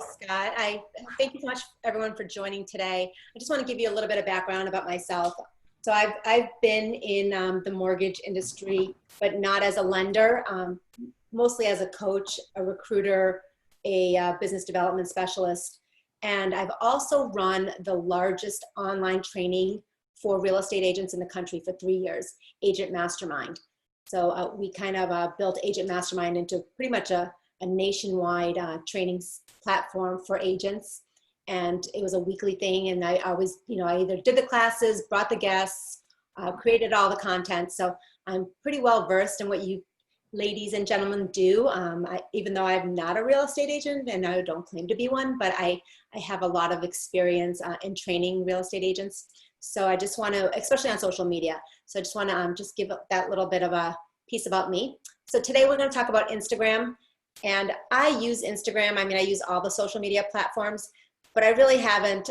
Scott. I thank you so much everyone for joining today. I just want to give you a little bit of background about myself. So I've been in the mortgage industry, but not as a lender, mostly as a coach, a recruiter, a business development specialist. And I've also run the largest online training for real estate agents in the country for 3 years, Agent Mastermind. So we kind of built Agent Mastermind into pretty much a nationwide training platform for agents. And it was a weekly thing. And I always, I either did the classes, brought the guests, created all the content. So I'm pretty well versed in what you ladies and gentlemen do. Even though I'm not a real estate agent and I don't claim to be one, but I have a lot of experience in training real estate agents. So I just want to, especially on social media. So I just want to just give that little bit of a piece about me. So today we're going to talk about Instagram. And I use Instagram. I mean, I use all the social media platforms, but I really haven't,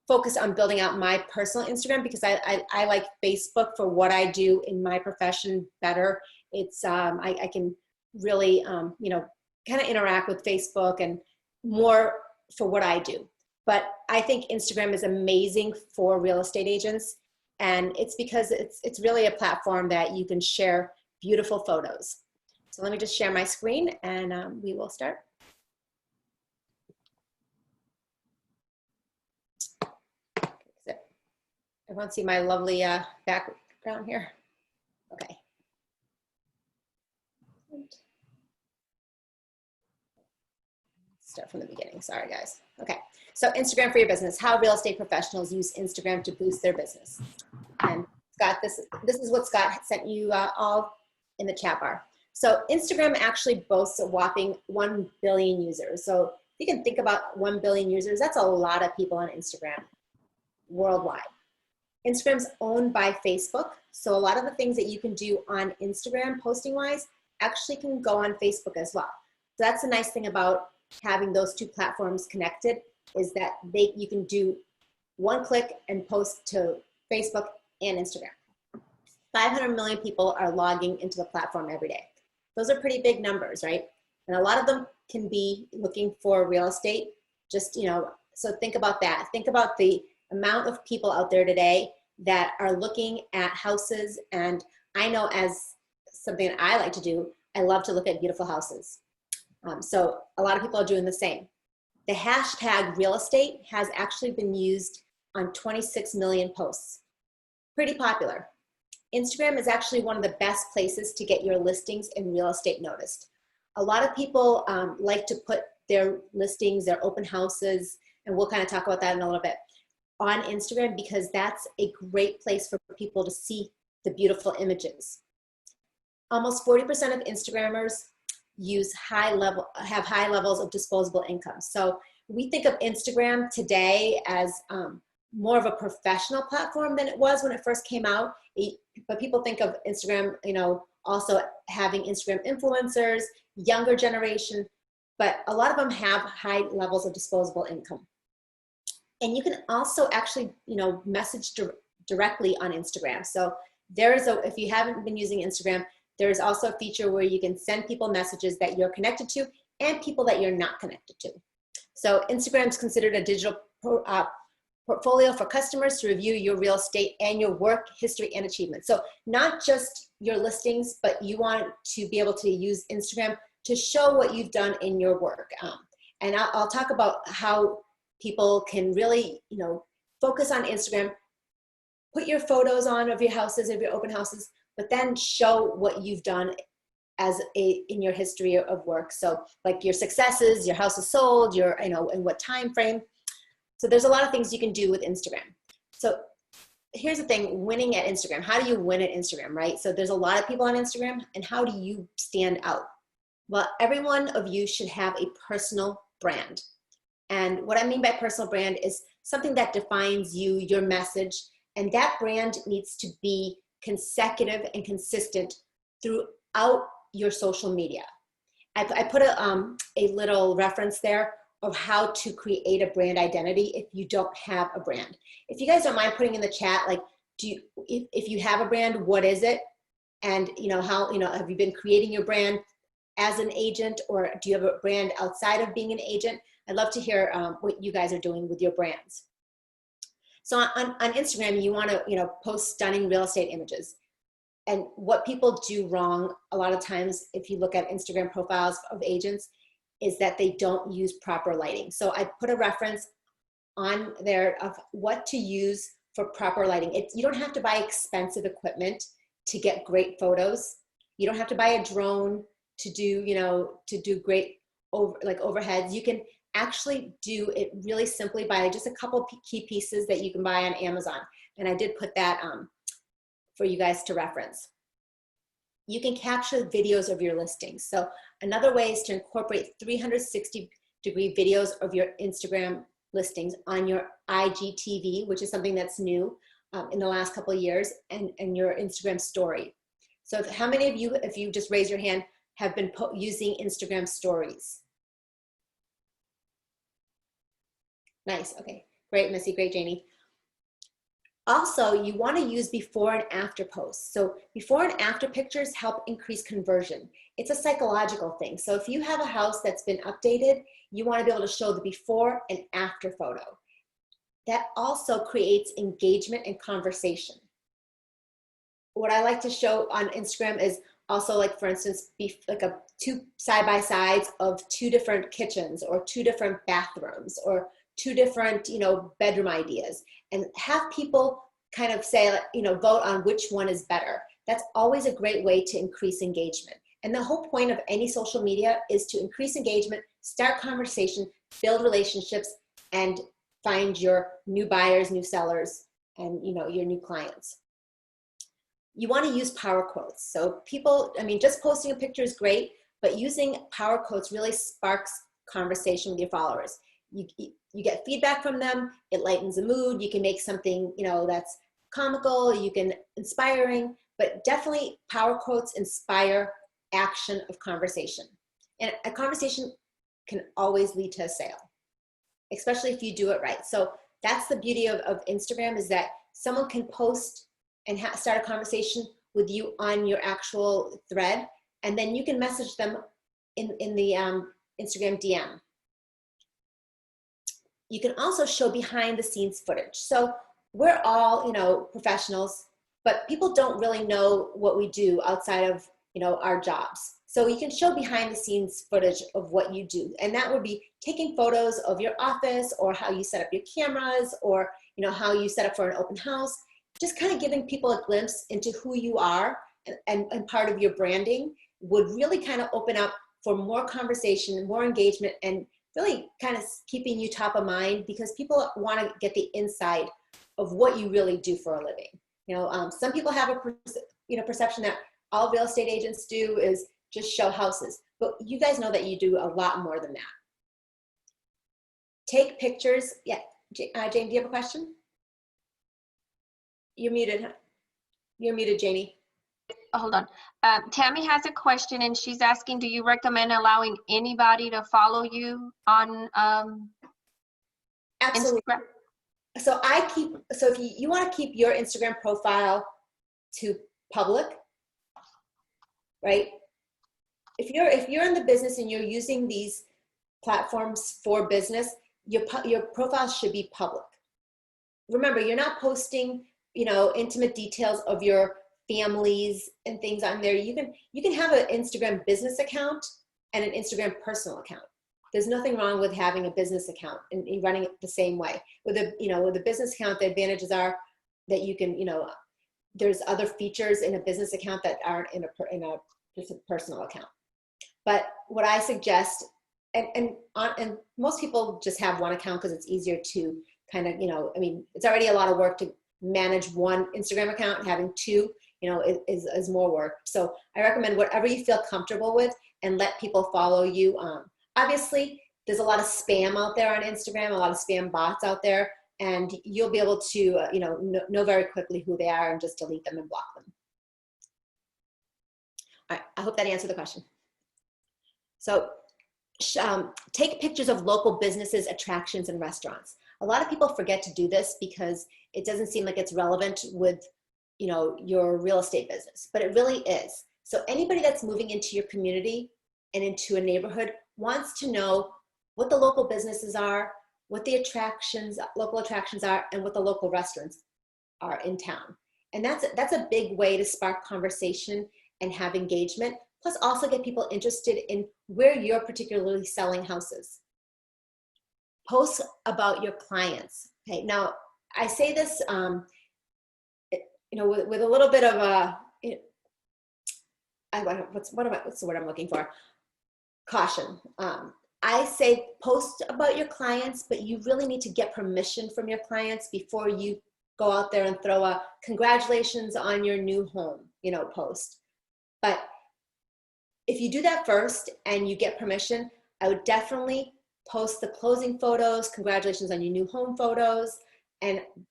focused on building out my personal Instagram because I like Facebook for what I do in my profession better. It's, I can really, kind of interact with Facebook and more for what I do. But I think Instagram is amazing for real estate agents. And it's because it's really a platform that you can share beautiful photos. So let me just share my screen and we will start. Everyone see my lovely background here? Okay. Start from the beginning, sorry guys. Okay, so Instagram for your business, how real estate professionals use Instagram to boost their business. And Scott, this is what Scott sent you all in the chat bar. So Instagram actually boasts a whopping 1 billion users. So if you can think about 1 billion users, that's a lot of people on Instagram worldwide. Instagram's owned by Facebook. So a lot of the things that you can do on Instagram posting wise actually can go on Facebook as well. So that's the nice thing about having those two platforms connected is that you can do one click and post to Facebook and Instagram. 500 million people are logging into the platform every day. Those are pretty big numbers, right? And a lot of them can be looking for real estate. Just, so think about that. Think about the amount of people out there today that are looking at houses. And I know as something that I like to do, I love to look at beautiful houses. So a lot of people are doing the same. The hashtag real estate has actually been used on 26 million posts. Pretty popular. Instagram is actually one of the best places to get your listings in real estate noticed. A lot of people like to put their listings, their open houses, and we'll kind of talk about that in a little bit, on Instagram because that's a great place for people to see the beautiful images. Almost 40% of Instagrammers have high levels of disposable income. So we think of Instagram today as more of a professional platform than it was when it first came out. But people think of Instagram, also having Instagram influencers, younger generation, but a lot of them have high levels of disposable income. And you can also actually, message directly on Instagram. So if you haven't been using Instagram, there's also a feature where you can send people messages that you're connected to and people that you're not connected to. So Instagram is considered a digital portfolio for customers to review your real estate and your work history and achievements. So not just your listings, but you want to be able to use Instagram to show what you've done in your work. And I'll talk about how people can really, focus on Instagram, put your photos on of your houses, of your open houses, but then show what you've done in your history of work. So like your successes, your house is sold, in what time frame. So there's a lot of things you can do with Instagram. So here's the thing, winning at Instagram. How do you win at Instagram, right? So there's a lot of people on Instagram, and how do you stand out? Well, every one of you should have a personal brand. And what I mean by personal brand is something that defines you, your message, and that brand needs to be consecutive and consistent throughout your social media. I put a little reference there of how to create a brand identity if you don't have a brand. If you guys don't mind putting in the chat, like, if you have a brand, what is it? And how, have you been creating your brand? as an agent, or do you have a brand outside of being an agent? I'd love to hear what you guys are doing with your brands. So on Instagram, you want to, you know, post stunning real estate images. And what people do wrong a lot of times, if you look at Instagram profiles of agents, is that they don't use proper lighting. So I put a reference on there of what to use for proper lighting. You don't have to buy expensive equipment to get great photos. You don't have to buy a drone to do, you know, to do great overheads. You can actually do it really simply by just a couple key pieces that you can buy on Amazon. And I did put that for you guys to reference. You can capture videos of your listings. So another way is to incorporate 360-degree videos of your Instagram listings on your IGTV, which is something that's new in the last couple of years, and your Instagram story. So how many of you, if you just raise your hand, have been using Instagram stories? Nice, okay. Great, Missy, great, Janie. Also, you want to use before and after posts. So before and after pictures help increase conversion. It's a psychological thing. So if you have a house that's been updated, you want to be able to show the before and after photo. That also creates engagement and conversation. What I like to show on Instagram is also, like, for instance, like two side-by-sides of two different kitchens or two different bathrooms or two different, you know, bedroom ideas, and have people kind of say, you know, vote on which one is better. That's always a great way to increase engagement. And the whole point of any social media is to increase engagement, start conversation, build relationships, and find your new buyers, new sellers, and, you know, your new clients. You want to use power quotes. So people, I mean, just posting a picture is great, but using power quotes really sparks conversation with your followers. You get feedback from them, it lightens the mood, you can make something, you know, that's comical, you can inspiring, but definitely power quotes inspire action of conversation. And a conversation can always lead to a sale, especially if you do it right. So that's the beauty of Instagram, is that someone can post and start a conversation with you on your actual thread, and then you can message them in the Instagram DM. You can also show behind the scenes footage. So we're all, you know, professionals, but people don't really know what we do outside of, you know, our jobs. So you can show behind the scenes footage of what you do. And that would be taking photos of your office, or how you set up your cameras, or, you know, how you set up for an open house, just kind of giving people a glimpse into who you are, and part of your branding would really kind of open up for more conversation, more engagement, and really kind of keeping you top of mind, because people want to get the inside of what you really do for a living. You know, some people have a perception that all real estate agents do is just show houses, but you guys know that you do a lot more than that. Take pictures. Yeah, Jane, do you have a question? You're muted. You're muted, Janie. Hold on. Tammy has a question, and she's asking, do you recommend allowing anybody to follow you on Absolutely. Instagram? So if you want to keep your Instagram profile to public, right? If you're in the business and you're using these platforms for business, your profile should be public. Remember, you're not posting, you know, intimate details of your families and things on there. You can have an Instagram business account and an Instagram personal account. There's nothing wrong with having a business account and running it the same way. With a business account, the advantages are that you can, you know, there's other features in a business account that aren't in just a personal account. But what I suggest, and most people just have one account because it's easier to kind of, you know, I mean, it's already a lot of work to manage one Instagram account, and having two, you know, is more work. So I recommend whatever you feel comfortable with, and let people follow you. Obviously, there's a lot of spam out there on Instagram, a lot of spam bots out there, and you'll be able to, you know very quickly who they are and just delete them and block them. All right, I hope that answered the question. So take pictures of local businesses, attractions, and restaurants. A lot of people forget to do this because it doesn't seem like it's relevant with, you know, your real estate business, but it really is. So anybody that's moving into your community, and into a neighborhood wants to know what the local businesses are, what the local attractions are, and what the local restaurants are in town. And that's a big way to spark conversation and have engagement, plus also get people interested in where you're particularly selling houses. Post about your clients. Okay, now I say this, with a little bit of a, what's the word I'm looking for? Caution. I say post about your clients, but you really need to get permission from your clients before you go out there and throw a congratulations on your new home, post. But if you do that first and you get permission, I would definitely post the closing photos, congratulations on your new home photos,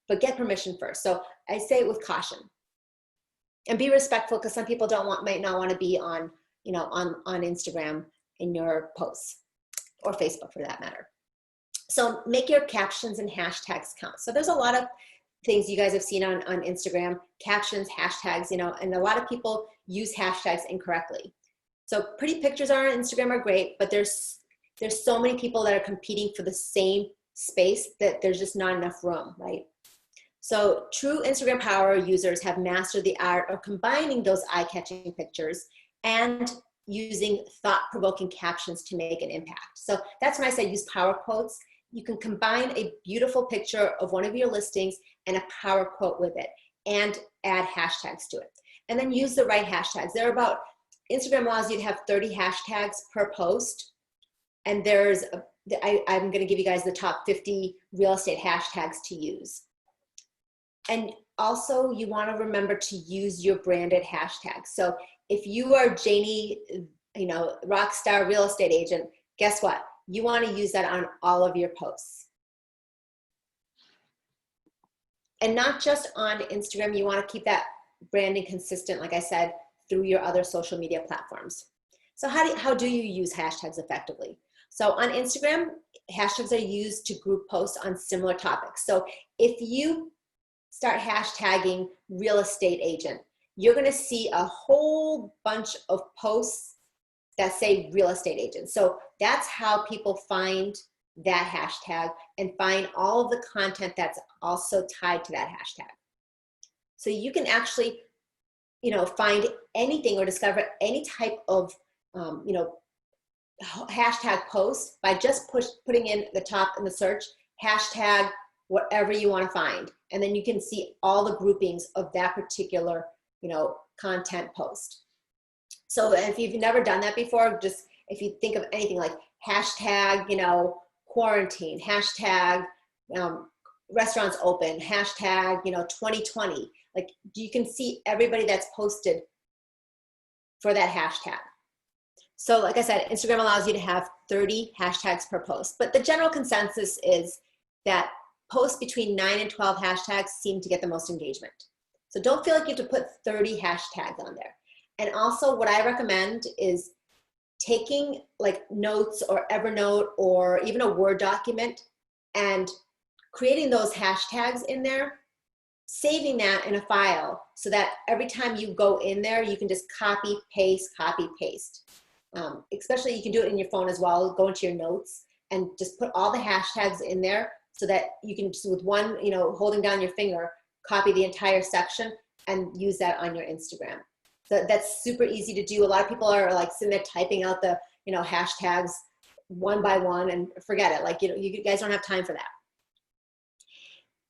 but get permission first. So I say it with caution. And be respectful, because some people might not want to be on Instagram in your posts, or Facebook for that matter. So make your captions and hashtags count. So there's a lot of things you guys have seen on Instagram, captions, hashtags, and a lot of people use hashtags incorrectly. So pretty pictures on Instagram are great, but there's so many people that are competing for the same space that there's just not enough room, right? So true Instagram power users have mastered the art of combining those eye-catching pictures and using thought-provoking captions to make an impact. So that's when I say use power quotes. You can combine a beautiful picture of one of your listings and a power quote with it, and add hashtags to it. And then use the right hashtags. Instagram allows you to have 30 hashtags per post. And I'm gonna give you guys the top 50 real estate hashtags to use. And also you wanna remember to use your branded hashtags. So if you are Janie, rockstar real estate agent, guess what? You wanna use that on all of your posts. And not just on Instagram, you wanna keep that branding consistent, like I said, through your other social media platforms. So how do you use hashtags effectively? So on Instagram, hashtags are used to group posts on similar topics. So if you start hashtagging real estate agent, you're gonna see a whole bunch of posts that say real estate agent. So that's how people find that hashtag and find all of the content that's also tied to that hashtag. So you can actually, find anything or discover any type of, hashtag post by just putting in the top in the search, hashtag whatever you want to find. And then you can see all the groupings of that particular, content post. So if you've never done that before, just if you think of anything like hashtag, quarantine, hashtag, restaurants open, hashtag, 2020, like you can see everybody that's posted for that hashtag. So like I said, Instagram allows you to have 30 hashtags per post, but the general consensus is that posts between 9 and 12 hashtags seem to get the most engagement. So don't feel like you have to put 30 hashtags on there. And also what I recommend is taking like notes or Evernote or even a Word document and creating those hashtags in there, saving that in a file so that every time you go in there, you can just copy, paste. Especially you can do it in your phone as well. Go into your notes and just put all the hashtags in there so that you can just with one, holding down your finger, copy the entire section and use that on your Instagram. So that's super easy to do. A lot of people are like sitting there typing out the, hashtags one by one and forget it. Like, you guys don't have time for that.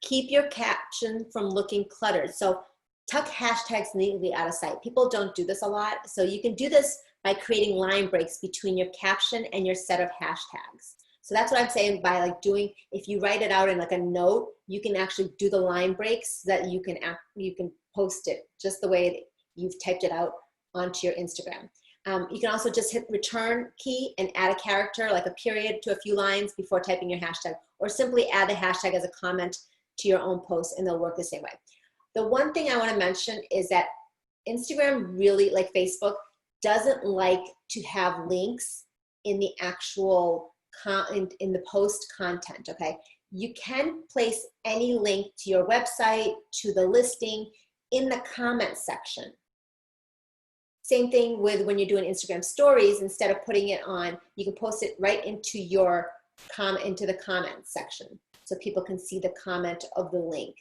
Keep your caption from looking cluttered. So tuck hashtags neatly out of sight. People don't do this a lot. So you can do this by creating line breaks between your caption and your set of hashtags. So that's what I'm saying by like doing, if you write it out in like a note, you can actually do the line breaks so that you can post it just the way that you've typed it out onto your Instagram. You can also just hit return key and add a character like a period to a few lines before typing your hashtag, or simply add the hashtag as a comment to your own post and they'll work the same way. The one thing I want to mention is that Instagram really, like Facebook, doesn't like to have links in the actual in the post content, okay? You can place any link to your website, to the listing in the comment section. Same thing with when you're doing Instagram stories, instead of putting it on, you can post it right into your into the comments section, so people can see the comment of the link.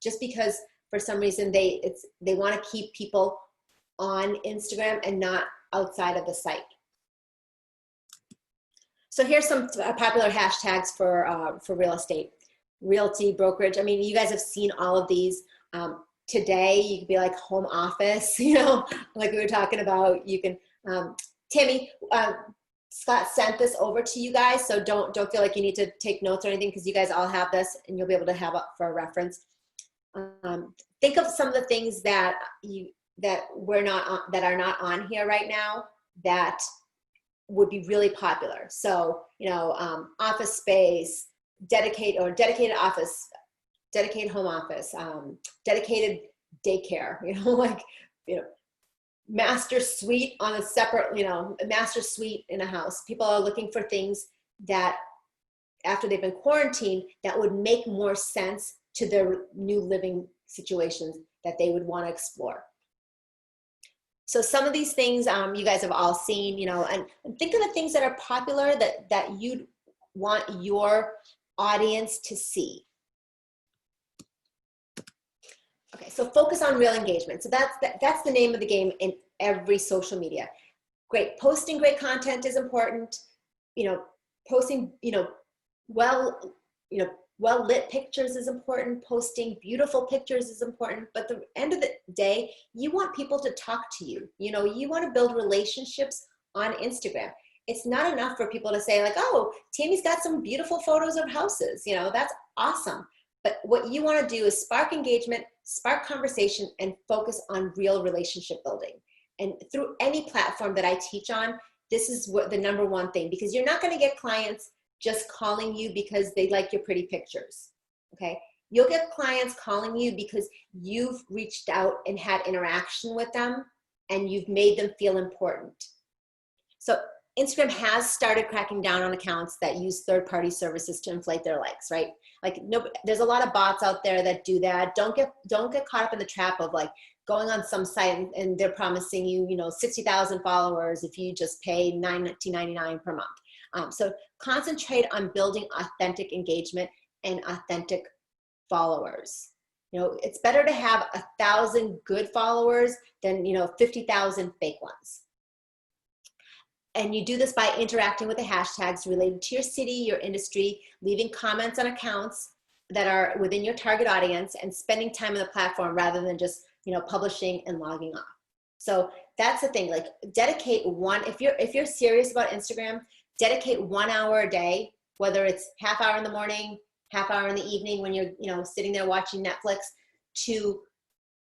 Just because for some reason they want to keep people on Instagram and not outside of the site. So here's some popular hashtags for real estate, realty, brokerage. I mean, you guys have seen all of these. Today, you could be like home office, you know, like we were talking about. You can, Tammy, Scott sent this over to you guys, so don't feel like you need to take notes or anything, because you guys all have this and you'll be able to have it for a reference. Think of some of the things that we're not on, that are not on here right now, that would be really popular. So, you know, office space, dedicated office, dedicated home office, dedicated daycare, you know, like, you know, master suite on a separate, you know, a master suite in a house. People are looking for things that after they've been quarantined, that would make more sense to their new living situations that they would want to explore. So some of these things you guys have all seen, you know, and think of the things that are popular that you'd want your audience to see. Okay, so focus on real engagement. So that's the name of the game in every social media. Great, posting great content is important. You know, posting, you know, well lit pictures is important. Posting beautiful pictures is important. But at the end of the day, you want people to talk to you. You know, you want to build relationships on Instagram. It's not enough for people to say like, oh, Tammy's got some beautiful photos of houses. You know, that's awesome. But what you want to do is spark engagement, spark conversation, and focus on real relationship building. And through any platform that I teach on, this is what the number one thing, because you're not going to get clients just calling you because they like your pretty pictures, okay? You'll get clients calling you because you've reached out and had interaction with them and you've made them feel important. So Instagram has started cracking down on accounts that use third-party services to inflate their likes, right? Like, there's a lot of bots out there that do that. Don't get caught up in the trap of like going on some site and they're promising you, you know, 60,000 followers if you just pay $19.99 per month. So concentrate on building authentic engagement and authentic followers. You know, it's better to have 1,000 good followers than, you know, 50,000 fake ones. And you do this by interacting with the hashtags related to your city, your industry, leaving comments on accounts that are within your target audience, and spending time on the platform rather than just, you know, publishing and logging off. So that's the thing, like dedicate one, if you're serious about Instagram, dedicate 1 hour a day, whether it's half hour in the morning, half hour in the evening when you're, you know, sitting there watching Netflix, to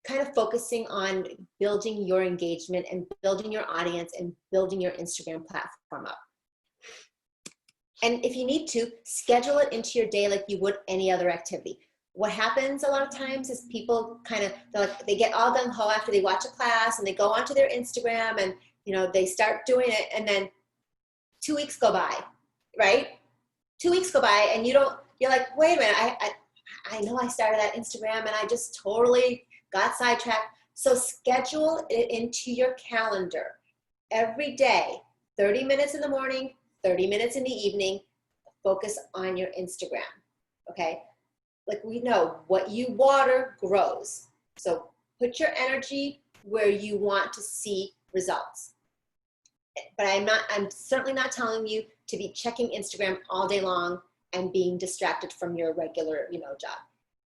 kind of focusing on building your engagement and building your audience and building your Instagram platform up. And if you need to, schedule it into your day like you would any other activity. What happens a lot of times is people kind of, they get all gung-ho after they watch a class and they go onto their Instagram and, you know, they start doing it, and then 2 weeks go by, right? 2 weeks go by and you're like, wait a minute, I know I started that Instagram and I just totally got sidetracked. So schedule it into your calendar every day, 30 minutes in the morning, 30 minutes in the evening, focus on your Instagram, okay? Like we know, what you water grows. So put your energy where you want to see results. But I'm certainly not telling you to be checking Instagram all day long and being distracted from your regular, you know, job.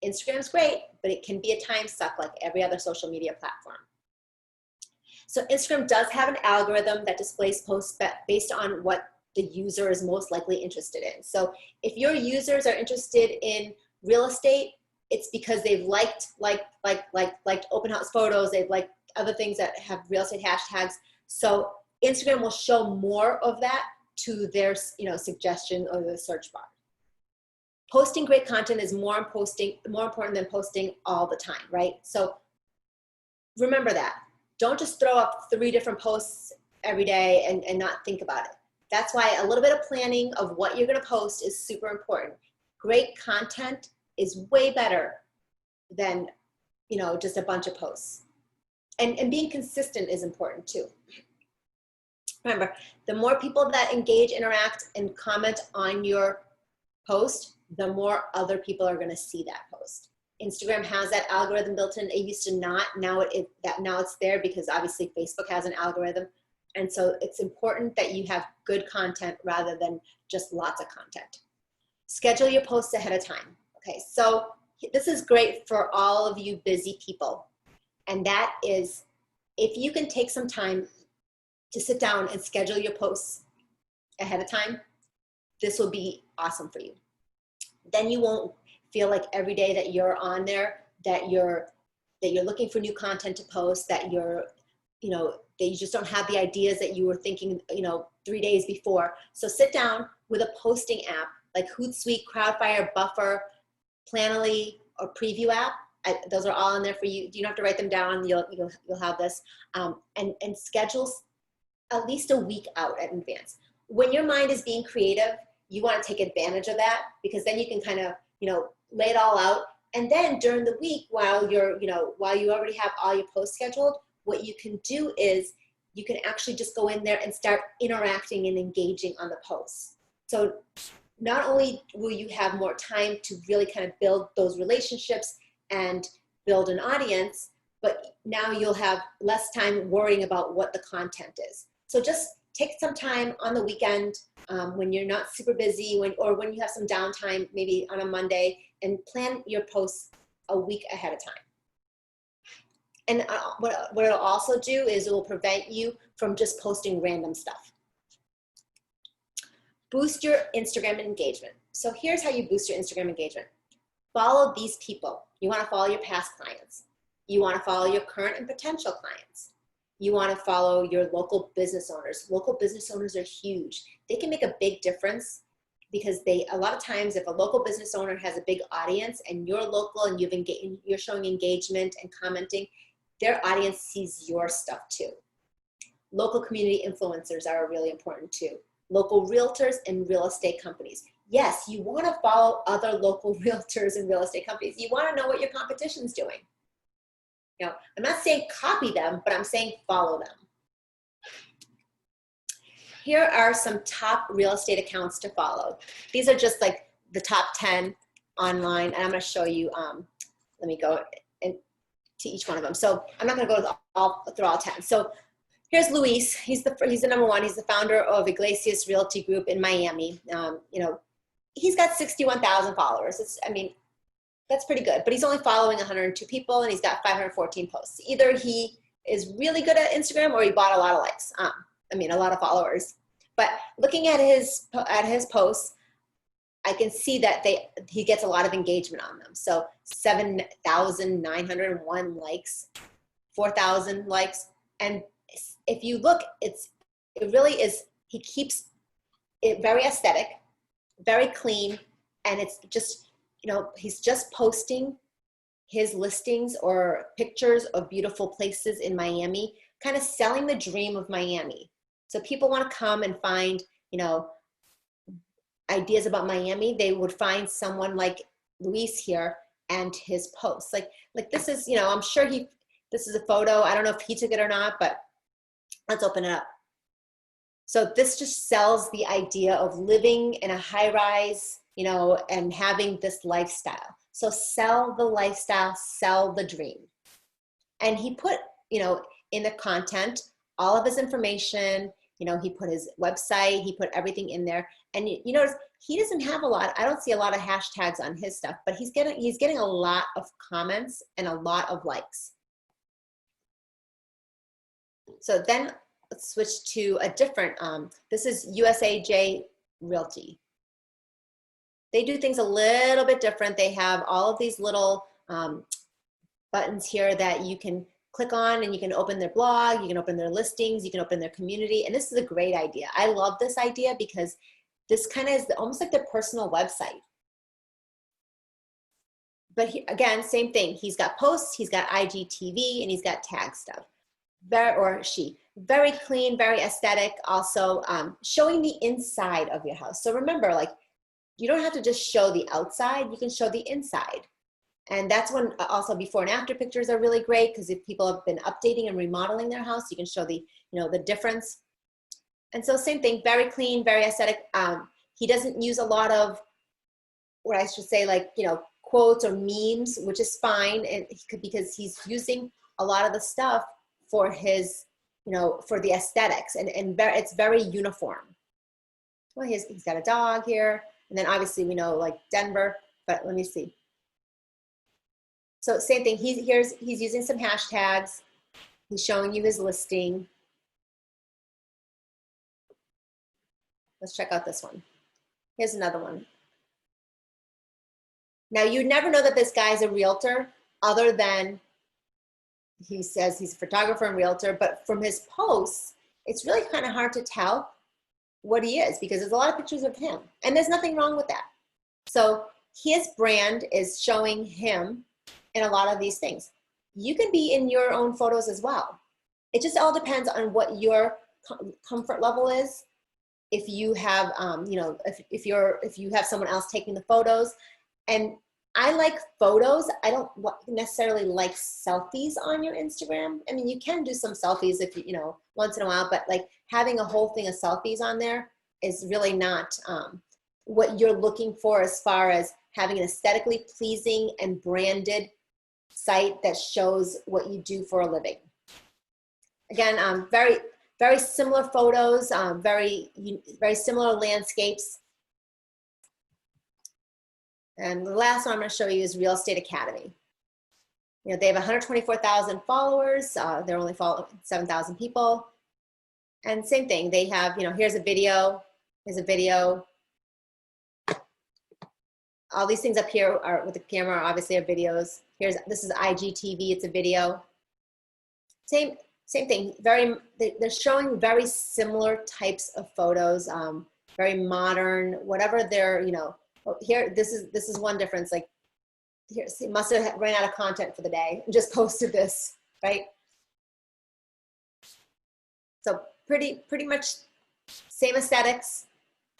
Instagram's great, but it can be a time suck like every other social media platform. So Instagram does have an algorithm that displays posts based on what the user is most likely interested in. So if your users are interested in real estate, it's because they've liked open house photos, they've liked other things that have real estate hashtags. So Instagram will show more of that to their, you know, suggestion or the search bar. Posting great content is more important than posting all the time, right? So remember that. Don't just throw up 3 different posts every day and not think about it. That's why a little bit of planning of what you're going to post is super important. Great content is way better than, you know, just a bunch of posts. And being consistent is important too. Remember, the more people that engage, interact, and comment on your post, the more other people are going to see that post. Instagram has that algorithm built in. It used to not. Now now it's there because obviously Facebook has an algorithm. And so it's important that you have good content rather than just lots of content. Schedule your posts ahead of time. Okay, so this is great for all of you busy people. And that is, if you can take some time to sit down and schedule your posts ahead of time, this will be awesome for you. Then you won't feel like every day that you're on there, that you're looking for new content to post, that that you just don't have the ideas that you were thinking, 3 days before. So sit down with a posting app like Hootsuite, Crowdfire, Buffer, Planoly, or Preview app. Those are all in there for you. You don't have to write them down. You'll have this. And schedule at least a week out in advance. When your mind is being creative, you want to take advantage of that, because then you can kind of, lay it all out. And then during the week, while you already have all your posts scheduled, what you can do is you can actually just go in there and start interacting and engaging on the posts. So not only will you have more time to really kind of build those relationships and build an audience, but now you'll have less time worrying about what the content is. So just take some time on the weekend when you're not super busy, or when you have some downtime, maybe on a Monday, and plan your posts a week ahead of time. And what it'll also do is it will prevent you from just posting random stuff. Boost your Instagram engagement. So here's how you boost your Instagram engagement. Follow these people. You want to follow your past clients. You want to follow your current and potential clients. You want to follow your local business owners. Local business owners are huge. They can make a big difference, because a lot of times if a local business owner has a big audience and you're local and you're showing engagement and commenting, their audience sees your stuff too. Local community influencers are really important too. Local realtors and real estate companies. Yes, you want to follow other local realtors and real estate companies. You want to know what your competition's doing. I'm not saying copy them, but I'm saying follow them. Here are some top real estate accounts to follow. These are just like the top 10 online, and I'm going to show you, let me go to each one of them. So I'm not going to go through all 10. So here's Luis. He's the number one. He's the founder of Iglesias Realty Group in Miami. He's got 61,000 followers. That's pretty good, but he's only following 102 people, and he's got 514 posts. Either he is really good at Instagram, or he bought a lot of likes. A lot of followers. But looking at his posts, I can see that he gets a lot of engagement on them. So 7,901 likes, 4,000 likes, and if you look, it really is. He keeps it very aesthetic, very clean, and it's just he's just posting his listings or pictures of beautiful places in Miami, kind of selling the dream of Miami. So people want to come and find, ideas about Miami. They would find someone like Luis here and his posts. Like this is, I'm sure this is a photo. I don't know if he took it or not, but let's open it up. So this just sells the idea of living in a high rise, and having this lifestyle. So sell the lifestyle, sell the dream. And he put, in the content, all of his information, he put his website, he put everything in there. And you notice he doesn't have I don't see a lot of hashtags on his stuff, but he's getting a lot of comments and a lot of likes. So then let's switch to a different, this is USAJ Realty. They do things a little bit different. They have all of these little buttons here that you can click on, and you can open their blog, you can open their listings, you can open their community. And this is a great idea. I love this idea because this kind of is almost like their personal website. But again, same thing. He's got posts, he's got IGTV, and he's got tag stuff. Very clean, very aesthetic. Also showing the inside of your house. So remember, you don't have to just show the outside, you can show the inside. And that's when also before and after pictures are really great, because if people have been updating and remodeling their house, you can show the, the difference. And so same thing, very clean, very aesthetic. He doesn't use a lot of, what I should say, like, quotes or memes, which is fine, and because he's using a lot of the stuff for his, for the aesthetics, and it's very uniform. Well, he's got a dog here, and then obviously we know like Denver, but let me see. So same thing, he's using some hashtags. He's showing you his listing. Let's check out this one. Here's another one. Now, you'd never know that this guy's a realtor other than he says he's a photographer and realtor, but from his posts, it's really kind of hard to tell what he is, because there's a lot of pictures of him, and there's nothing wrong with that. So his brand is showing him in a lot of these things. You can be in your own photos as well. It just all depends on what your comfort level is. If you have, if you have someone else taking the photos. And I like photos. I don't necessarily like selfies on your Instagram. I mean, you can do some selfies if once in a while, but like having a whole thing of selfies on there is really not what you're looking for, as far as having an aesthetically pleasing and branded site that shows what you do for a living. Again, very, very similar photos, very similar landscapes. And the last one I'm going to show you is Real Estate Academy. They have 124,000 followers. They're only following 7,000 people. And same thing, they have, here's a video, here's a video. All these things up here are with the camera, obviously, are videos. This is IGTV, it's a video. Same thing, they're showing very similar types of photos, very modern, whatever they're, here, this is one difference. Like, here, he must have ran out of content for the day and just posted this, right? So pretty much same aesthetics,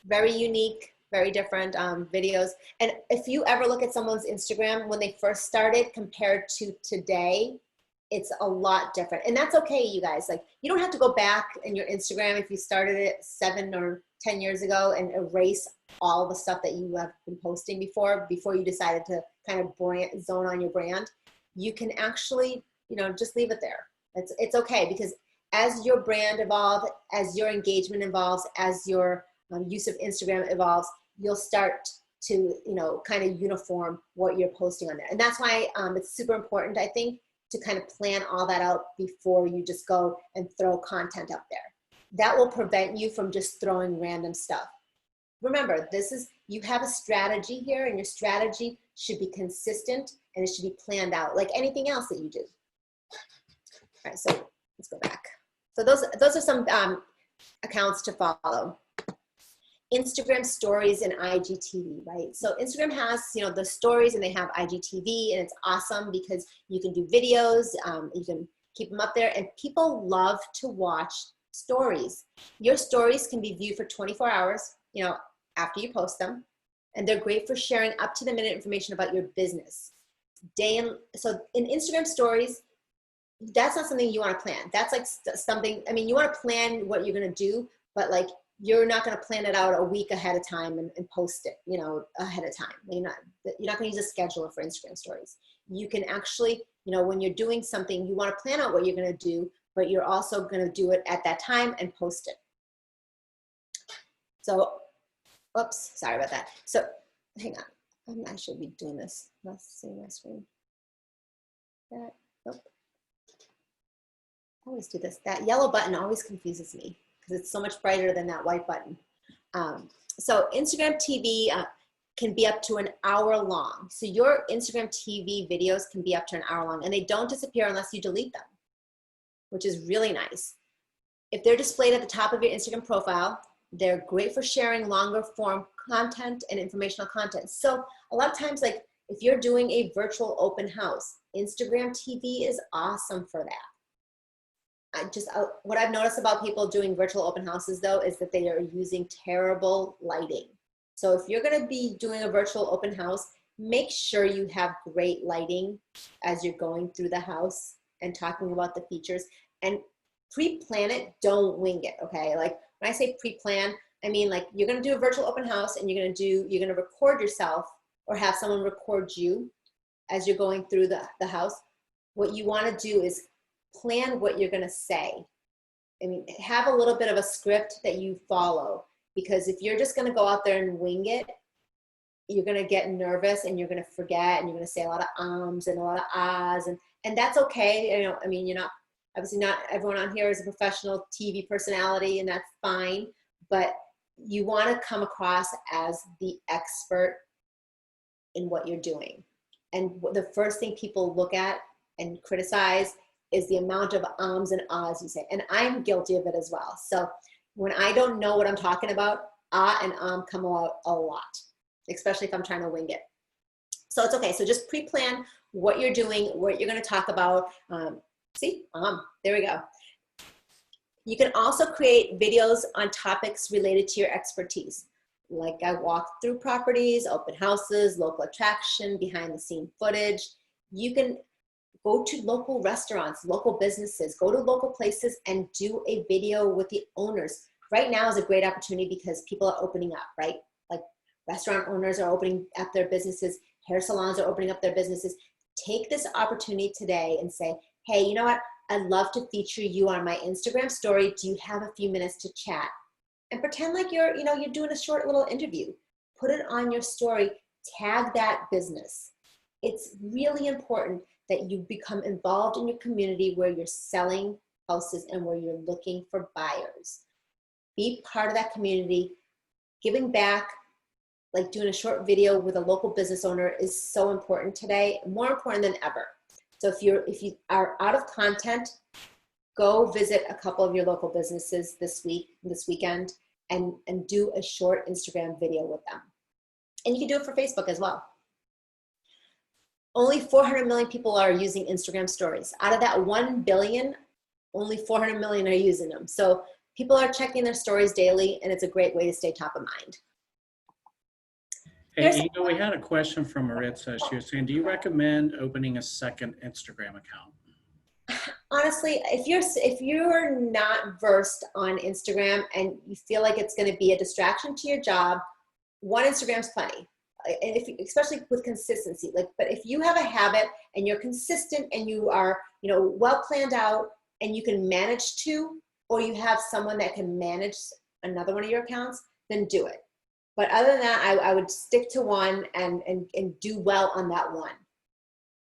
very unique, very different videos. And if you ever look at someone's Instagram when they first started compared to today, it's a lot different. And that's okay, you guys. Like, you don't have to go back in your Instagram if you started it 7 or 10 years ago and erase all the stuff that you have been posting before you decided to kind of zone on your brand. You can actually, just leave it there. It's okay, because as your brand evolves, as your engagement evolves, as your use of Instagram evolves, you'll start to, kind of uniform what you're posting on there. And that's why it's super important, I think, to kind of plan all that out before you just go and throw content up there. That will prevent you from just throwing random stuff. Remember, you have a strategy here, and your strategy should be consistent and it should be planned out like anything else that you do. All right, so let's go back. So those are some accounts to follow. Instagram stories and IGTV, right? So Instagram has, the stories, and they have IGTV, and it's awesome because you can do videos, you can keep them up there, and people love to watch stories. Your stories can be viewed for 24 hours, after you post them, and they're great for sharing up-to-the-minute information about your business. So in Instagram stories, that's not something you want to plan. That's like something, I mean, you want to plan what you're going to do, but like, you're not going to plan it out a week ahead of time and post it, ahead of time. You're not going to use a scheduler for Instagram stories. You can actually, when you're doing something, you want to plan out what you're going to do, but you're also going to do it at that time and post it. So, oops, sorry about that. So, hang on. I should be doing this. Let's see my screen. Nope. I always do this. That yellow button always confuses me, because it's so much brighter than that white button. So Instagram TV can be up to an hour long. So your Instagram TV videos can be up to an hour long, and they don't disappear unless you delete them, which is really nice. If they're displayed at the top of your Instagram profile, they're great for sharing longer form content and informational content. So a lot of times, like if you're doing a virtual open house, Instagram TV is awesome for that. What I've noticed about people doing virtual open houses, though, is that they are using terrible lighting. So if you're going to be doing a virtual open house, make sure you have great lighting as you're going through the house and talking about the features, and pre-plan it, don't wing it, okay? Like when I say pre-plan, I mean like you're gonna do a virtual open house and you're gonna record yourself or have someone record you as you're going through the house. What you wanna do is plan what you're gonna say. I mean, have a little bit of a script that you follow, because if you're just gonna go out there and wing it, you're gonna get nervous and you're gonna forget and you're gonna say a lot of ums and a lot of ahs, and that's okay. You know, I mean, you're not, obviously not everyone on here is a professional TV personality, and that's fine, but you wanna come across as the expert in what you're doing. And the first thing people look at and criticize is the amount of ums and ahs you say. And I'm guilty of it as well. So when I don't know what I'm talking about, ah and come out a lot, especially if I'm trying to wing it. So it's okay. So just pre-plan what you're doing, what you're going to talk about. There we go. You can also create videos on topics related to your expertise. Like I walk through properties, open houses, local attraction, behind the scene footage. You can go to local restaurants, local businesses, go to local places and do a video with the owners. Right now is a great opportunity because people are opening up, right? Like restaurant owners are opening up their businesses, hair salons are opening up their businesses. Take this opportunity today and say, hey, you know what? I'd love to feature you on my Instagram story. Do you have a few minutes to chat? And pretend like you're doing a short little interview. Put it on your story, tag that business. It's really important that you become involved in your community where you're selling houses and where you're looking for buyers. Be part of that community. Giving back, like doing a short video with a local business owner, is so important today, more important than ever. So if you are out of content, go visit a couple of your local businesses this weekend, and do a short Instagram video with them. And you can do it for Facebook as well. Only 400 million people are using Instagram stories. Out of that 1 billion, only 400 million are using them. So people are checking their stories daily, and it's a great way to stay top of mind. Hey, Inga, we had a question from Maritza. She was saying, do you recommend opening a second Instagram account? Honestly, if you're not versed on Instagram and you feel like it's going to be a distraction to your job, one Instagram's plenty. And especially with consistency, but if you have a habit and you're consistent and you are, well planned out and you can manage two, or you have someone that can manage another one of your accounts, then do it. But other than that, I would stick to one and do well on that one.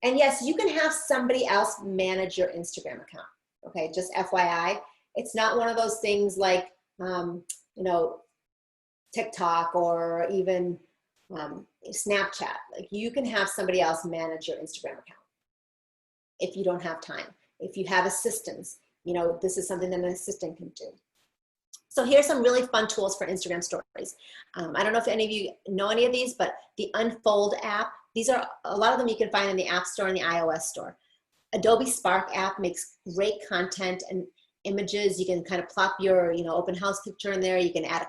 And yes, you can have somebody else manage your Instagram account. Okay, just FYI, it's not one of those things like, TikTok or even Snapchat. Like you can have somebody else manage your Instagram account if you don't have time. If you have assistants, this is something that an assistant can do. So here's some really fun tools for Instagram stories. I don't know if any of you know any of these, but the Unfold app, these are a lot of them you can find in the App Store and the iOS Store. Adobe Spark app makes great content and images. You can kind of plop your open house picture in there. You can add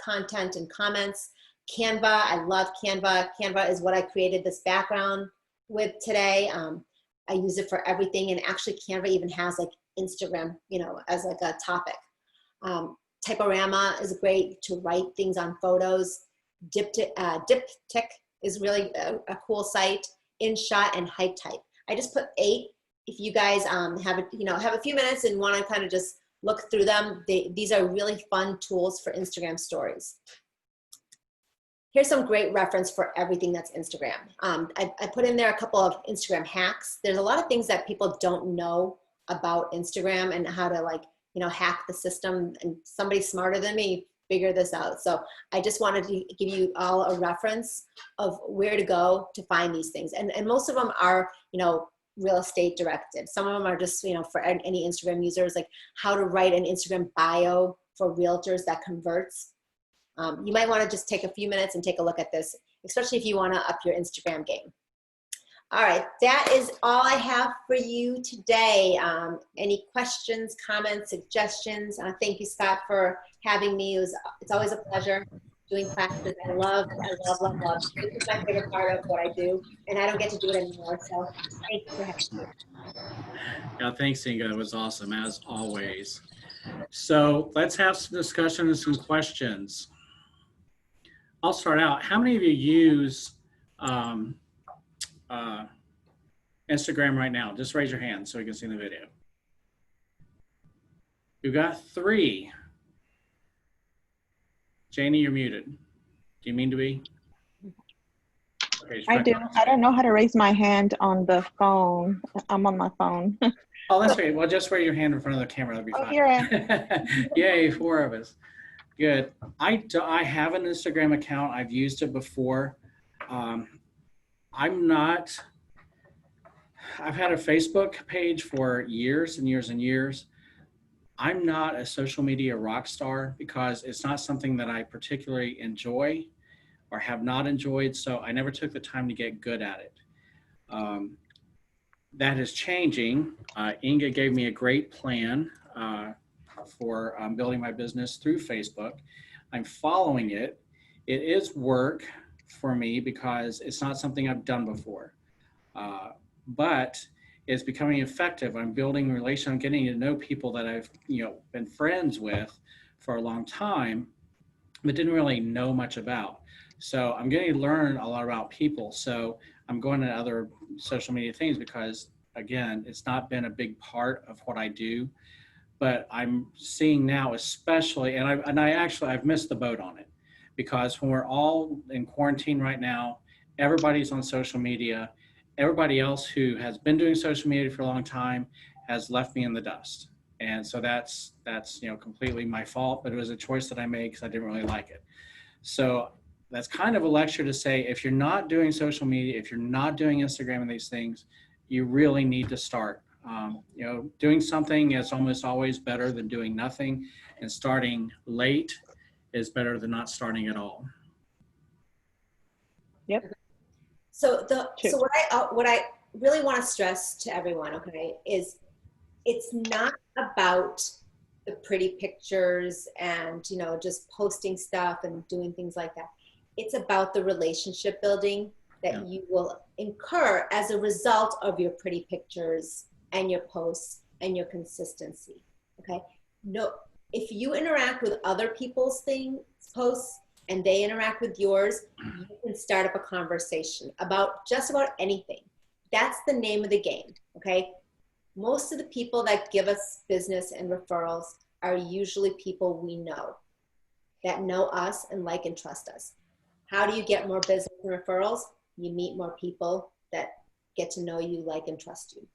content and comments. Canva, I love Canva. Canva is what I created this background with today. I use it for everything, and actually Canva even has like Instagram, as like a topic. Typorama is great to write things on photos. Diptyque is really a cool site. InShot and HypeType. I just put 8. If you guys have a few minutes and want to kind of just look through them, these are really fun tools for Instagram stories. Here's some great reference for everything that's Instagram. I put in there a couple of Instagram hacks. There's a lot of things that people don't know about Instagram and how to hack the system, and somebody smarter than me figure this out. So I just wanted to give you all a reference of where to go to find these things. And most of them are, real estate directed. Some of them are just, for any Instagram users, like how to write an Instagram bio for realtors that converts. You might want to just take a few minutes and take a look at this, especially if you want to up your Instagram game. All right, that is all I have for you today. Any questions, comments, suggestions? Thank you, Scott, for having me. It's always a pleasure. doing classes. I love, love, love. This is my favorite part of what I do, and I don't get to do it anymore. So thank you for having me. Yeah, thanks, Inga. It was awesome, as always. So let's have some discussion and some questions. I'll start out. How many of you use um, uh, Instagram right now? Just raise your hand so we can see the video. We've got 3. Janie, you're muted. Do you mean to be? Okay, I do. I don't know how to raise my hand on the phone. I'm on my phone. Oh, that's great. Well, just raise your hand in front of the camera. That'd be fine. Here I am. Yay, 4 of us. Good. I have an Instagram account. I've used it before. I've had a Facebook page for years and years and years. I'm not a social media rock star because it's not something that I particularly enjoy or have not enjoyed. So I never took the time to get good at it. That is changing. Inga gave me a great plan for building my business through Facebook. I'm following it. It is work for me because it's not something I've done before, but it's becoming effective. I'm building relations. I'm getting to know people that I've been friends with for a long time, but didn't really know much about. So I'm getting to learn a lot about people. So I'm going to other social media things because, again, it's not been a big part of what I do. But I'm seeing now, especially, and I've missed the boat on it, because when we're all in quarantine right now, everybody's on social media. Everybody else who has been doing social media for a long time has left me in the dust. And so that's completely my fault, but it was a choice that I made because I didn't really like it. So that's kind of a lecture to say, if you're not doing social media, if you're not doing Instagram and these things, you really need to start. Doing something is almost always better than doing nothing, and starting late is better than not starting at all. Yep. So what I really want to stress to everyone, okay, is it's not about the pretty pictures and just posting stuff and doing things like that. It's about the relationship building that you will incur as a result of your pretty pictures and your posts and your consistency. Okay. No, if you interact with other people's posts and they interact with yours, you can start up a conversation about just about anything. That's the name of the game. Okay. Most of the people that give us business and referrals are usually people we know, that know us and like and trust us. How do you get more business and referrals? You meet more people that get to know you, like, and trust you.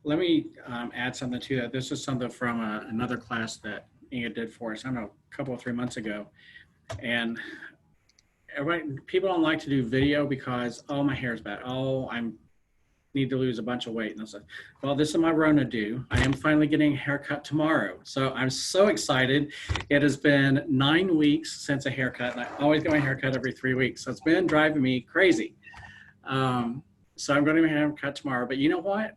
Let me add something to that. This is something from another class that Inga did for us, I don't know, a couple or 3 months ago. And people don't like to do video because, oh, my hair's bad. Oh, I need to lose a bunch of weight. And I said, well, this is my Rona due. I am finally getting a haircut tomorrow. So I'm so excited. It has been 9 weeks since a haircut, and I always get my haircut every 3 weeks. So it's been driving me crazy. So I'm going to get my haircut tomorrow. But you know what?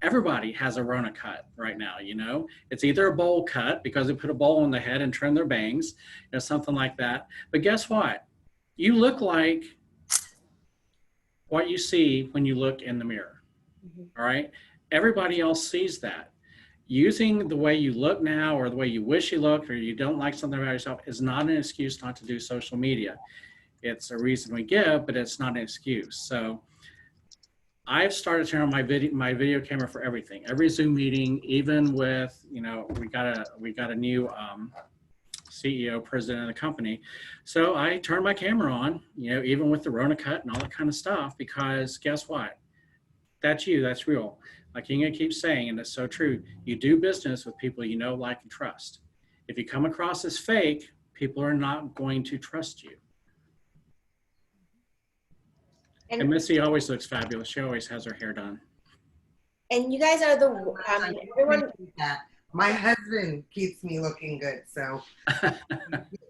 Everybody has a Rona cut right now, It's either a bowl cut because they put a bowl on the head and trim their bangs, something like that. But guess what? You look like what you see when you look in the mirror. All right. Everybody else sees that. Using the way you look now or the way you wish you looked or you don't like something about yourself is not an excuse not to do social media. It's a reason we give, but it's not an excuse. So I've started turning on my video camera for everything, every Zoom meeting, even with, we got a new CEO, president of the company. So I turn my camera on, even with the Rona cut and all that kind of stuff, because guess what? That's you, that's real. Like Inga keeps saying, and it's so true, you do business with people you know, like, and trust. If you come across as fake, people are not going to trust you. And Missy always looks fabulous. She always has her hair done. And you guys are everyone. My husband keeps me looking good, so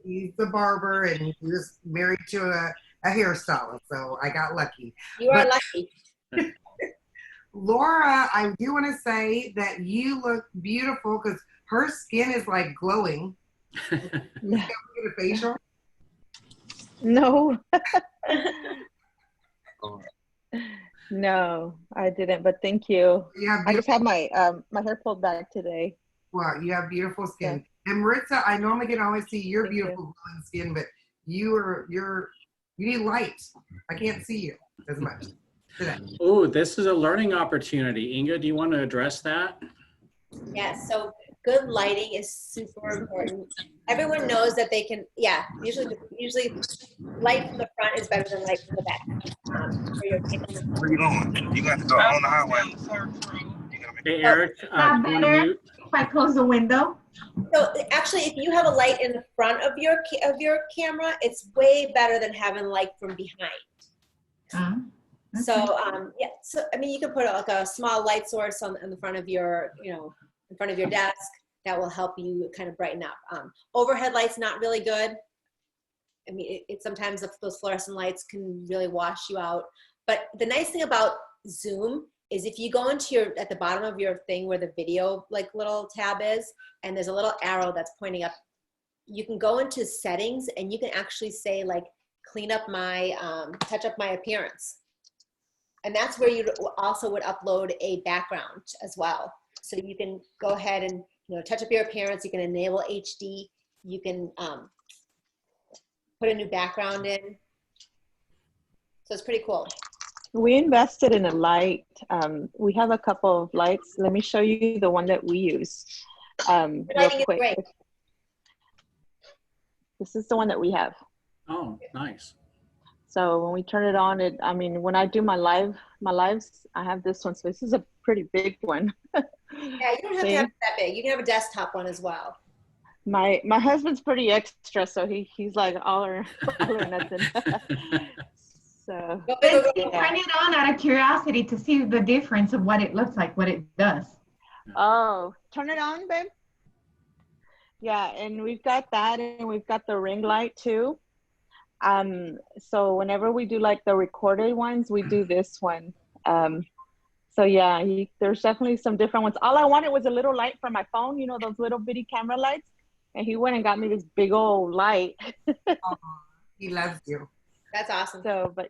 he's the barber and he was married to a hairstylist, so I got lucky. You are lucky. Laura, I do want to say that you look beautiful because her skin is like glowing. No, Get a facial. no, no, I didn't. But thank you. You have I just beautiful, have my my hair pulled back today. well, you have beautiful So skin. And Maritza, I normally can always see your thank you. beautiful glowing skin, but you need light. I can't see you as much today. Oh, this is a learning opportunity. Inga, do you want to address that? Yes, so good lighting is super important. Everyone knows that they can, yeah, usually light from the front is better than light from the back. For your camera. Where you going? You got to go on the highway. Hey, So, Eric, Not do you want to better mute? if I close the window. so actually, if you have a light in the front of your camera, it's way better than having light from behind. Okay. So yeah, so I mean, you can put like a small light source on the front of your, in front of your desk. That will help you kind of brighten up. Overhead lights not really good. I mean, it sometimes those fluorescent lights can really wash you out. But the nice thing about Zoom is if you go into at the bottom of your thing where the video like little tab is, and there's a little arrow that's pointing up, you can go into settings and you can actually say like, clean up my, touch up my appearance. And that's where you also would upload a background as well. So you can go ahead and touch up your appearance. You can enable HD. You can put a new background in. So it's pretty cool. We invested in a light. We have a couple of lights. Let me show you the one that we use real Lighting is quick. great. This is the one that we have. Oh, nice. So when we turn it on, I mean, when I do my lives, I have this one. So this is a pretty big one. Yeah, you don't have to have it that big. You can have a desktop one as well. My husband's pretty extra, so he's like all or nothing. So Go big or go Turn home. it on out of curiosity to see the difference of what it looks like, what it does. oh, turn it on, babe. Yeah, and we've got that, and we've got the ring light too. So whenever we do like the recorded ones, we do this one. So yeah, there's definitely some different ones. All I wanted was a little light for my phone, those little bitty camera lights. And he went and got me this big old light. He loves you. That's awesome. So, but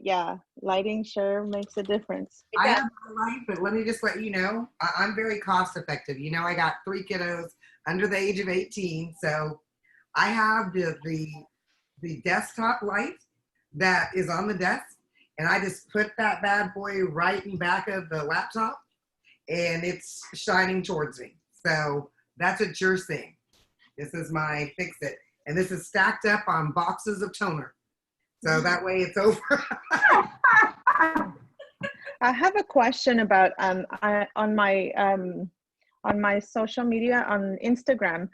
yeah, lighting sure makes a difference. It I does. have a light, but let me just let you know, I'm very cost effective. I got 3 kiddos under the age of 18, so I have the desktop light that is on the desk, and I just put that bad boy right in back of the laptop, and it's shining towards me. So that's what you're seeing. This is my fix-it, and this is stacked up on boxes of toner. So that way it's over. I have a question about on my social media on Instagram.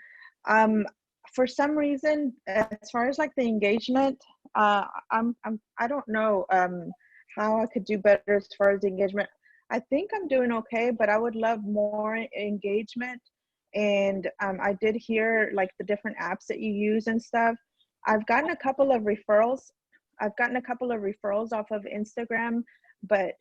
For some reason, as far as like the engagement, I don't know how I could do better as far as the engagement. I think I'm doing okay, but I would love more engagement. And I did hear like the different apps that you use and stuff. I've gotten a couple of referrals. Off of Instagram, but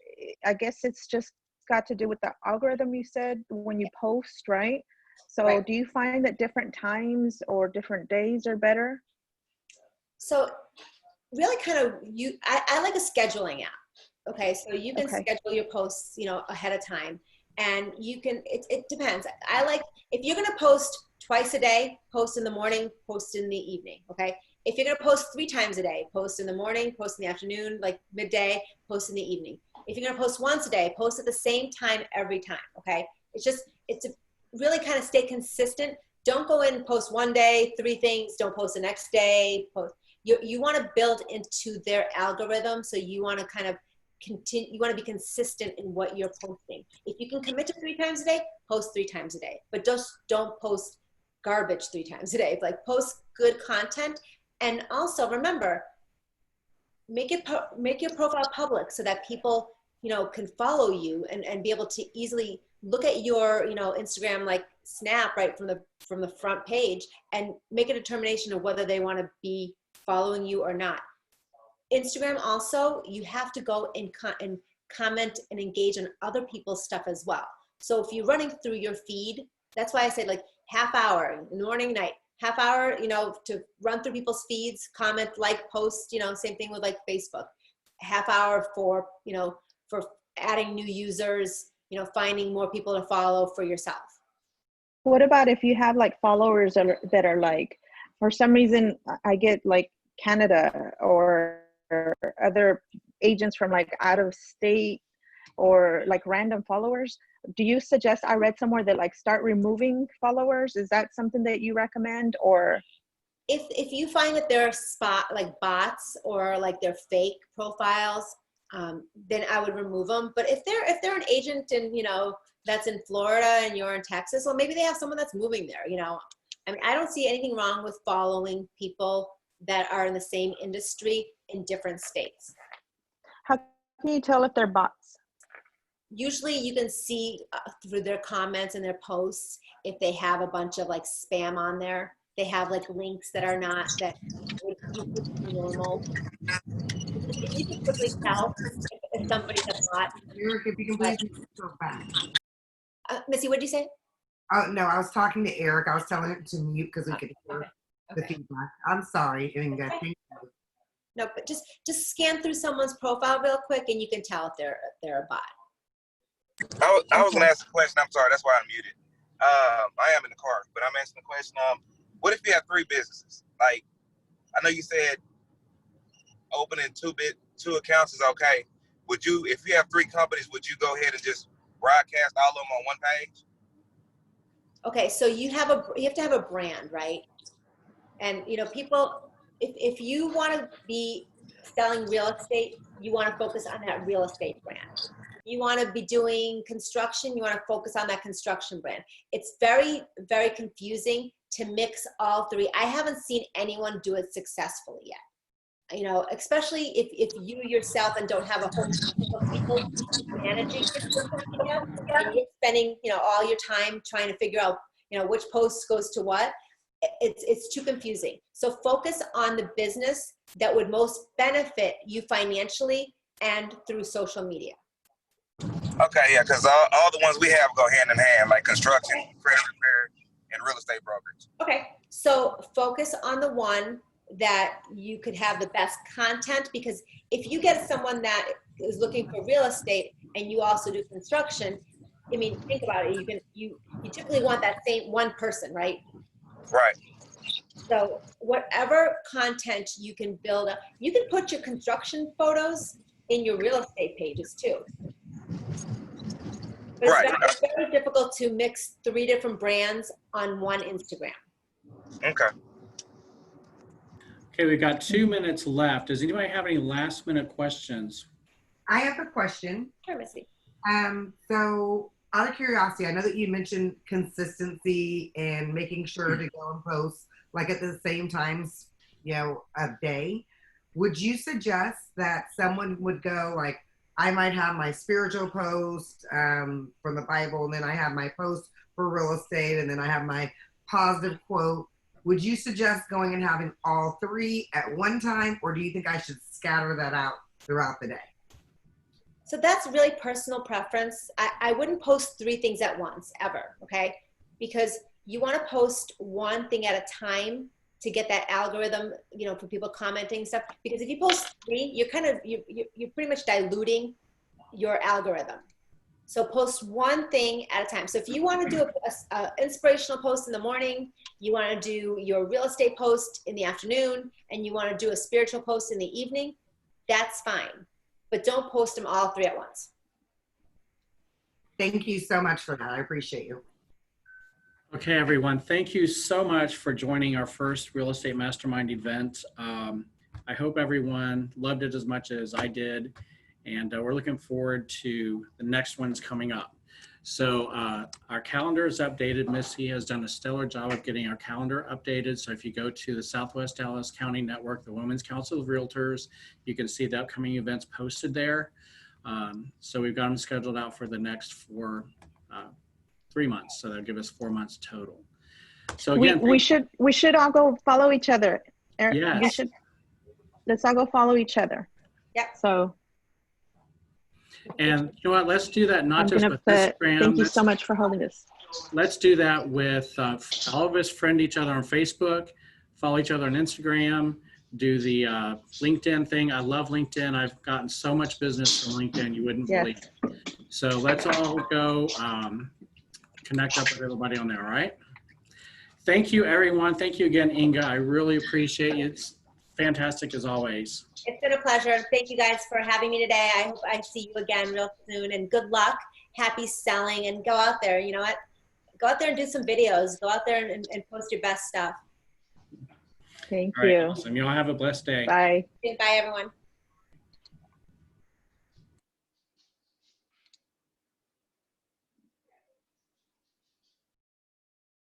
I guess it's just got to do with the algorithm you said when you post, right? So Right. Do you find that different times or different days are better? So really kind of I like a scheduling app. Okay, so you can schedule your posts, ahead of time, and you can, it depends. I like, if you're gonna post twice a day, post in the morning, post in the evening, okay? If you're gonna post 3 times a day, post in the morning, post in the afternoon, like midday, post in the evening. If you're gonna post once a day, post at the same time every time, okay? It's to really kind of stay consistent. Don't go in and post one day, 3 things, don't post the next day, post. You wanna build into their algorithm, so you wanna kind of continue, you wanna be consistent in what you're posting. If you can commit to 3 times a day, post 3 times a day, but just don't post garbage 3 times a day. Like, post good content. And also remember, make your profile public so that people, can follow you and be able to easily look at your, Instagram like snap right from the front page and make a determination of whether they want to be following you or not. Instagram also, you have to go and comment and engage on other people's stuff as well. So if you're running through your feed, that's why I said, like, half hour in the morning, night, half hour, to run through people's feeds, comment, like, post, same thing with like Facebook, half hour for, for adding new users, finding more people to follow for yourself. What about if you have like followers that are like, for some reason I get like Canada or other agents from like out of state or like random followers? Do you suggest, I read somewhere that like start removing followers? Is that something that you recommend? Or if you find that there are like bots or like they're fake profiles, then I would remove them. But if they're an agent and that's in Florida and you're in Texas, well, maybe they have someone that's moving there. I mean, I don't see anything wrong with following people that are in the same industry in different states. how can you tell if they're bots? Usually you can see through their comments and their posts if they have a bunch of like spam on there. They have like links that are not that would be normal. You can quickly tell if somebody's a bot. Eric, if you can please mute yourself back. Missy, what did you say? Oh, no, I was talking to Eric. I was telling him to mute because we could hear the feedback. I'm sorry, Inga. Okay. Thank you. No, but just scan through someone's profile real quick and you can tell if they're a bot. I was gonna ask a question. I'm sorry, that's why I'm muted. I am in the car, but I'm asking the question. What if you have 3 businesses? Like, I know you said opening two accounts is okay. Would you, if you have 3 companies, would you go ahead and just broadcast all of them on one page? Okay, so you have to have a brand, right? And people, if you want to be selling real estate, you want to focus on that real estate brand. You want to be doing construction, you want to focus on that construction brand. It's very, very confusing to mix all 3. I haven't seen anyone do it successfully yet. Especially if you yourself and don't have a whole team of people managing your social media, and you're spending, all your time trying to figure out, which post goes to what. It's too confusing. So focus on the business that would most benefit you financially and through social media. Okay, yeah, because all the ones we have go hand in hand, like construction, credit repair, and real estate brokerage. Okay, so focus on the one that you could have the best content, because if you get someone that is looking for real estate and you also do construction, I mean, think about it. You typically want that same one person, right? Right. So whatever content you can build up, you can put your construction photos in your real estate pages too. But Right. it's very difficult to mix 3 different brands on one Instagram. Okay. Okay, we've got 2 minutes left. Does anybody have any last minute questions? I have a question. Sure, Missy. So out of curiosity, I know that you mentioned consistency and making sure to go and post like at the same times, a day. Would you suggest that someone would go like, I might have my spiritual post from the Bible, and then I have my post for real estate, and then I have my positive quote. Would you suggest going and having all 3 at one time, or do you think I should scatter that out throughout the day? So that's really personal preference. I wouldn't post 3 things at once, ever, okay? Because you want to post one thing at a time to get that algorithm, for people commenting stuff. Because if you post 3, you're pretty much diluting your algorithm. So post one thing at a time. So if you want to do a inspirational post in the morning, you want to do your real estate post in the afternoon, and you want to do a spiritual post in the evening, that's fine. But don't post them all 3 at once. Thank you so much for that. I appreciate you. Okay, everyone, thank you so much for joining our first Real Estate Mastermind event. I hope everyone loved it as much as I did, and we're looking forward to the next ones coming up. So our calendar is updated. Missy has done a stellar job of getting our calendar updated. So if you go to the Southwest Dallas County Network, the Women's Council of Realtors, you can see the upcoming events posted there. So we've got them scheduled out for the next 3 months. So that'll give us 4 months total. So again, we should all go follow each other. Eric, yes. Let's all go follow each other. Yeah. So. And you know what, let's do that not just with Instagram. Thank you so much for holding this. let's do that with all of us friend each other on Facebook, follow each other on Instagram, do the LinkedIn thing. I love LinkedIn. I've gotten so much business from LinkedIn you wouldn't Yes. believe. So let's all go connect up with everybody on there, all right? Thank you, everyone. Thank you again, Inga. I really appreciate you. It's fantastic as always. It's been a pleasure. Thank you guys for having me today. I hope I see you again real soon, and good luck. Happy selling, and go out there. You know what? Go out there and do some videos. Go out there and post your best stuff. Thank All right, you. awesome. You all have a blessed day. Bye. Bye, everyone.